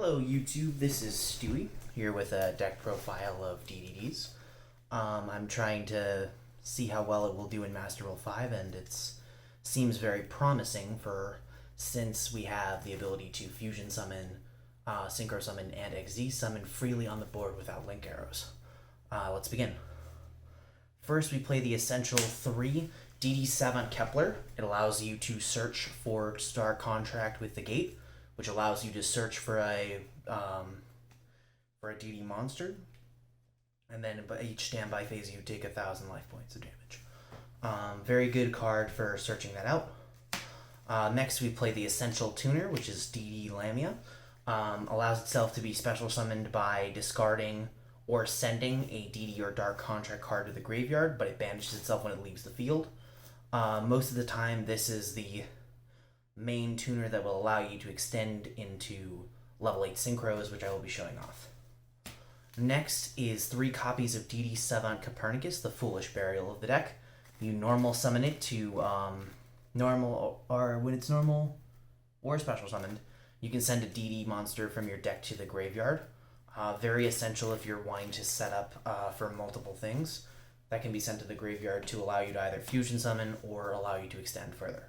Hello YouTube, this is Stewie here with a deck profile of DDDs. I'm trying to see how well it will do in Master Rule 5, and it seems very promising since we have the ability to fusion summon, synchro summon, and XZ summon freely on the board without link arrows. Let's begin. First we play the Essential 3 DD Savant Kepler. It allows you to search for Star Contract with the Gate, which allows you to search for a DD monster, and then each standby phase you take 1,000 life points of damage. Very good card for searching that out. Next we play the Essential Tuner, which is DD Lamia. Allows itself to be special summoned by discarding or sending a DD or Dark Contract card to the graveyard, but it banishes itself when it leaves the field. Most of the time this is the main tuner that will allow you to extend into level 8 synchros, which I will be showing off. Next is 3 copies of DD Savant Copernicus, the Foolish Burial of the deck. You normal summon it to normal, or when it's normal or special summoned, you can send a DD monster from your deck to the graveyard. Very essential if you're wanting to set up for multiple things that can be sent to the graveyard to allow you to either fusion summon or allow you to extend further.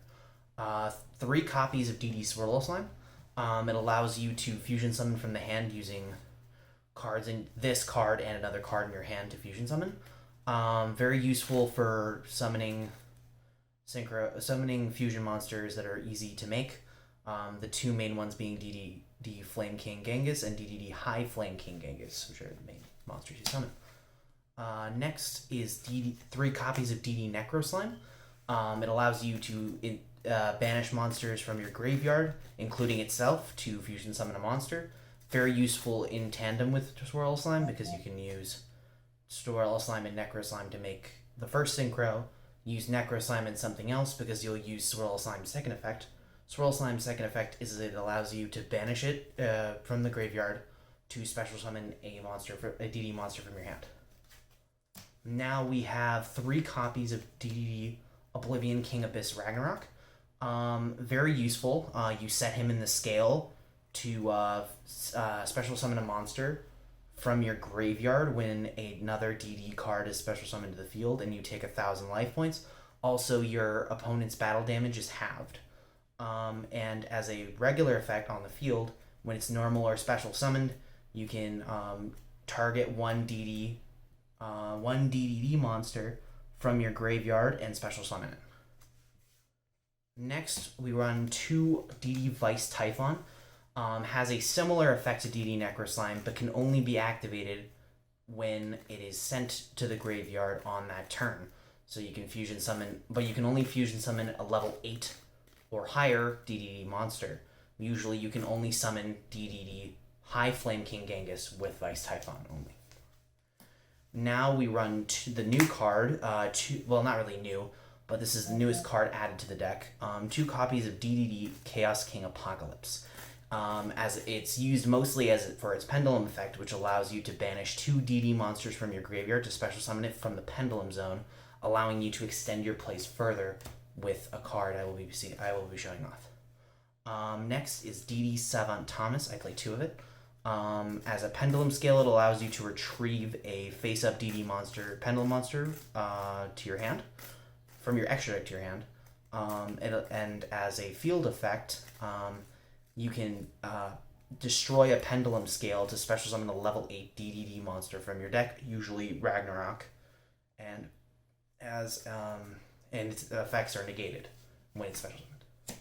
3 copies of DD Swirl Slime. It allows you to fusion summon from the hand using cards in this card and another card in your hand to fusion summon. Very useful for summoning fusion monsters that are easy to make. The 2 main ones being DDD Flame King Genghis and DDD High Flame King Genghis, which are the main monsters you summon. Next is 3 copies of DD Necro Slime. It allows you to banish monsters from your graveyard, including itself, to fusion summon a monster. Very useful in tandem with Swirl Slime because you can use Swirl Slime and Necro Slime to make the first synchro, use Necro Slime and something else because you'll use Swirl Slime's second effect. Swirl Slime's second effect is it allows you to banish it from the graveyard to special summon a DD monster from your hand. Now we have 3 copies of DDD Oblivion King Abyss Ragnarok. Very useful. You set him in the scale to special summon a monster from your graveyard when another DD card is special summoned to the field, and you take 1,000 life points. Also, your opponent's battle damage is halved. And as a regular effect on the field, when it's normal or special summoned, you can target one DDD monster from your graveyard and special summon it. Next, we run 2 DD Vice Typhon. Has a similar effect to DD Necro Slime, but can only be activated when it is sent to the graveyard on that turn. So you can fusion summon, but you can only fusion summon a level 8 or higher DDD monster. Usually you can only summon DDD High Flame King Genghis with Vice Typhon only. Now we run the new card, well, not really new, but this is the newest card added to the deck. 2 copies of DDD Chaos King Apocalypse. As it's used mostly for its Pendulum effect, which allows you to banish 2 DD monsters from your graveyard to special summon it from the Pendulum Zone, allowing you to extend your plays further with a card I will be showing off. Next is DD Savant Thomas. I play 2 of it. As a Pendulum Scale, it allows you to retrieve a face-up DD monster, Pendulum monster, to your hand, from your extra deck to your hand. And as a field effect, you can destroy a Pendulum Scale to special summon a level 8 DDD monster from your deck, usually Ragnarok, and its effects are negated when it's special summoned.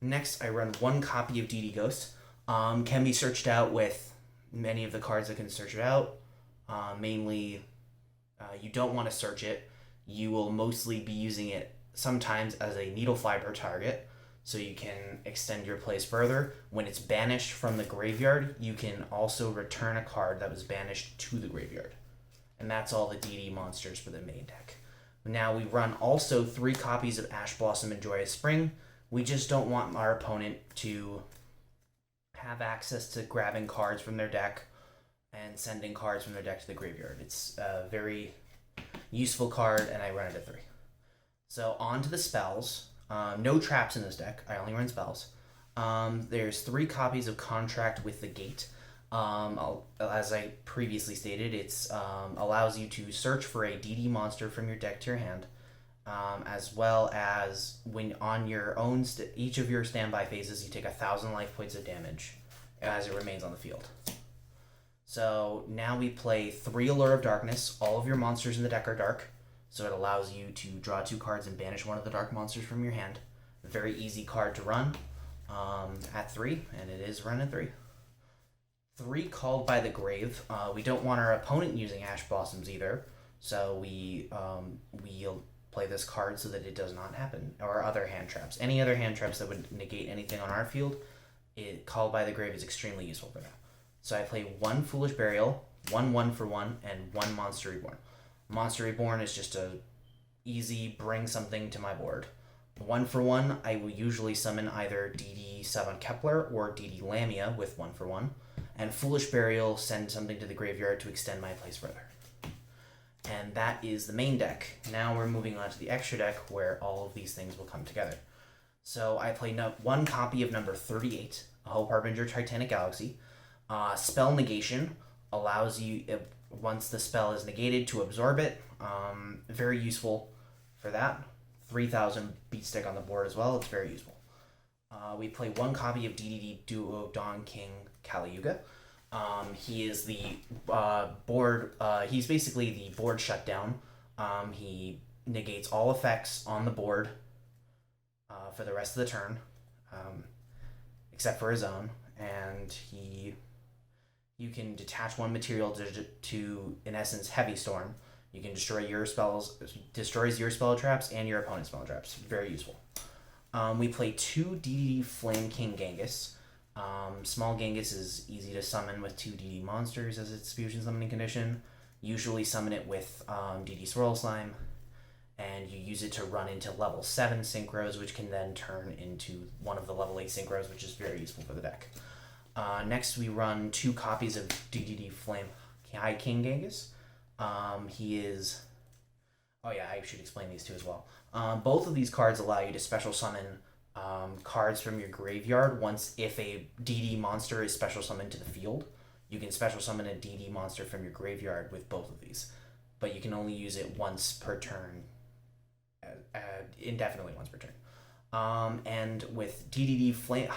Next, I run 1 copy of DD Ghost. Can be searched out with many of the cards that can search it out. Mainly, you don't want to search it. You will mostly be using it sometimes as a needle fiber target, so you can extend your plays further. When it's banished from the graveyard, you can also return a card that was banished to the graveyard. And that's all the DD monsters for the main deck. Now we run also 3 copies of Ash Blossom and Joyous Spring. We just don't want our opponent to have access to grabbing cards from their deck and sending cards from their deck to the graveyard. It's a very useful card, and I run it at 3. So on to the spells. No traps in this deck. I only run spells. There's 3 copies of Contract with the Gate. As I previously stated, it's allows you to search for a DD monster from your deck to your hand, as well as when on your own each of your standby phases, you take 1,000 life points of damage as it remains on the field. So now we play 3 Allure of Darkness. All of your monsters in the deck are dark, so it allows you to draw 2 cards and banish one of the dark monsters from your hand. Very easy card to run at 3, and it is run at 3. 3 Called by the Grave. We don't want our opponent using Ash Blossoms either, so we'll play this card so that it does not happen. Or other hand traps. Any other hand traps that would negate anything on our field, Called by the Grave is extremely useful for that. So I play 1 Foolish Burial, 1 for 1, and 1 Monster Reborn. Monster Reborn is just a easy bring something to my board. 1 for 1, I will usually summon either DD Savon Kepler or DD Lamia with 1 for 1. And Foolish Burial, send something to the graveyard to extend my place further. And that is the main deck. Now we're moving on to the extra deck where all of these things will come together. So I play 1 copy of number 38, A Hope Harbinger Titanic Galaxy. Spell Negation allows you, once the spell is negated, to absorb it. Very useful for that. 3,000 beat stick on the board as well. It's very useful. We play 1 copy of DDD Duo Dawn King Kali-Yuga. He is the board. He's basically the board shutdown. He negates all effects on the board for the rest of the turn, except for his own. And you can detach 1 material to in essence, Heavy Storm. You can destroy your spells, destroys your spell traps and your opponent's spell traps. Very useful. We play 2 DDD Flame King Genghis. Small Genghis is easy to summon with 2 DD monsters as its fusion summoning condition. Usually summon it with DD Swirl Slime, and you use it to run into level 7 synchros, which can then turn into one of the level 8 synchros, which is very useful for the deck. Next, we run 2 copies of DDD Flame High King Genghis. He is... Oh yeah, I should explain these 2 as well. Both of these cards allow you to special summon cards from your graveyard if a DD monster is special summoned to the field. You can special summon a DD monster from your graveyard with both of these, but you can only use it once per turn, indefinitely once per turn. And with DDD Flame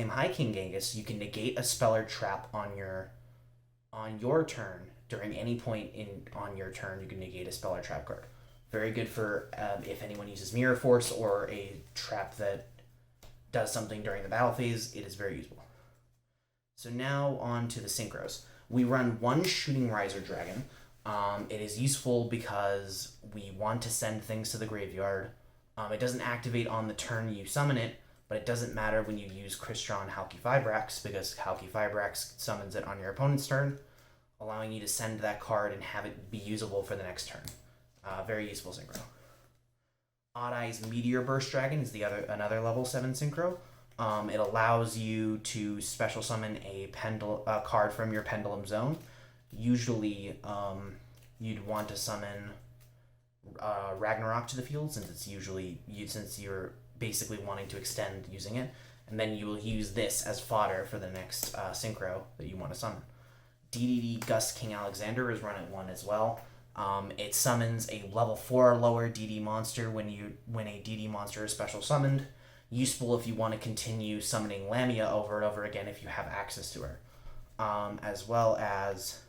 High King Genghis, you can negate a spell or trap on your turn. During any point on your turn, you can negate a spell or trap card. Very good for if anyone uses Mirror Force or a trap that does something during the battle phase. It is very useful. So now on to the synchros. We run 1 Shooting Riser Dragon. It is useful because we want to send things to the graveyard. It doesn't activate on the turn you summon it, but it doesn't matter when you use Crystron Halki Fibrax, because Halki Fibrax summons it on your opponent's turn, allowing you to send that card and have it be usable for the next turn. Very useful synchro. Odd Eye's Meteor Burst Dragon is another level 7 synchro. It allows you to special summon a card from your Pendulum Zone. Usually, you'd want to summon Ragnarok to the field, since you're basically wanting to extend using it, and then you will use this as fodder for the next synchro that you want to summon. DDD Gus King Alexander is run at 1 as well. It summons a level 4 or lower DD monster when a DD monster is special summoned. Useful if you want to continue summoning Lamia over and over again if you have access to her. As well as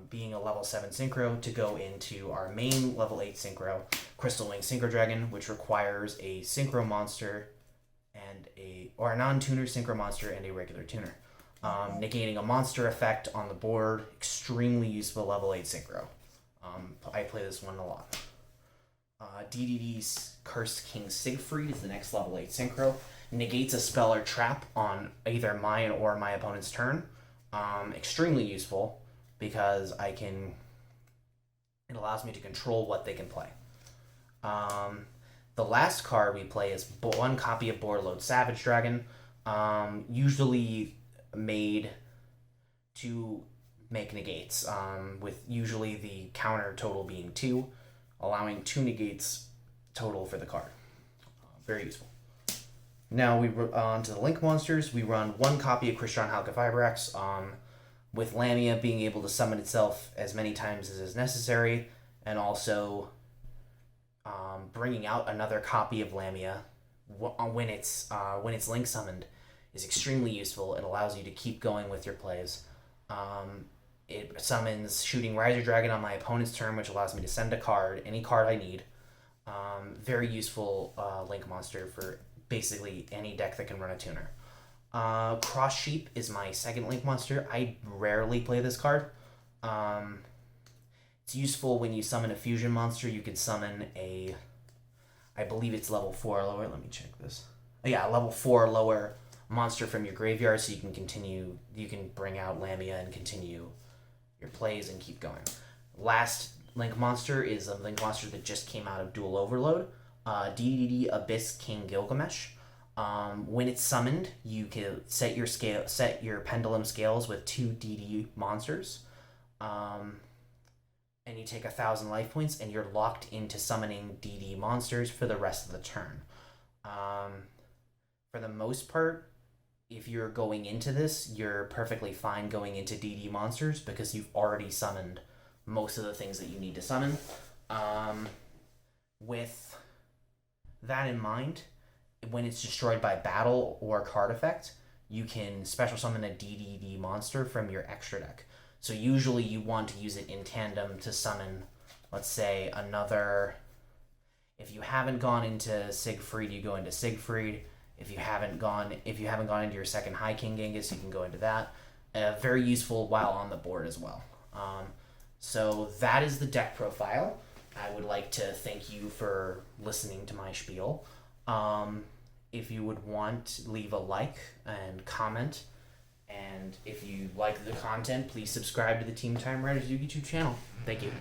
being a level 7 synchro to go into our main level 8 synchro, Crystal Wing Synchro Dragon, which requires a synchro monster or a non-tuner synchro monster and a regular tuner. Negating a monster effect on the board, extremely useful level 8 synchro. I play this one a lot. DDD's Cursed King Siegfried is the next level 8 synchro. Negates a spell or trap on either mine or my opponent's turn. Extremely useful because it allows me to control what they can play. The last card we play is 1 copy of Boarload Savage Dragon. Usually made to make negates, with usually the counter total being 2, allowing 2 negates total for the card. Very useful. Now on to the Link monsters. We run one copy of Christian Halka-Fibrax, with Lamia being able to summon itself as many times as is necessary, and also bringing out another copy of Lamia when it's Link summoned is extremely useful. It allows you to keep going with your plays. It summons Shooting Riser Dragon on my opponent's turn, which allows me to send a card, any card I need. Very useful Link monster for basically any deck that can run a tuner. Cross Sheep is my second Link monster. I rarely play this card. It's useful when you summon a fusion monster. You could summon I believe it's level 4 or lower. Let me check this. Yeah, level 4 or lower monster from your graveyard, so you can bring out Lamia and continue your plays and keep going. Last Link monster is a Link monster that just came out of Dual Overload, DDD Abyss King Gilgamesh. When it's summoned, you can set your pendulum scales with 2 DD monsters, and you take 1,000 life points, and you're locked into summoning DD monsters for the rest of the turn. For the most part, if you're going into this, you're perfectly fine going into DD monsters because you've already summoned most of the things that you need to summon. With that in mind, when it's destroyed by battle or card effect, you can special summon a DDD monster from your extra deck. So usually you want to use it in tandem to summon, let's say, another... If you haven't gone into Siegfried, you go into Siegfried. If you haven't gone into your second High King Genghis, you can go into that. Very useful while on the board as well. So that is the deck profile. I would like to thank you for listening to my spiel. If you would leave a like and comment. And if you like the content, please subscribe to the Team Time Writers YouTube channel. Thank you.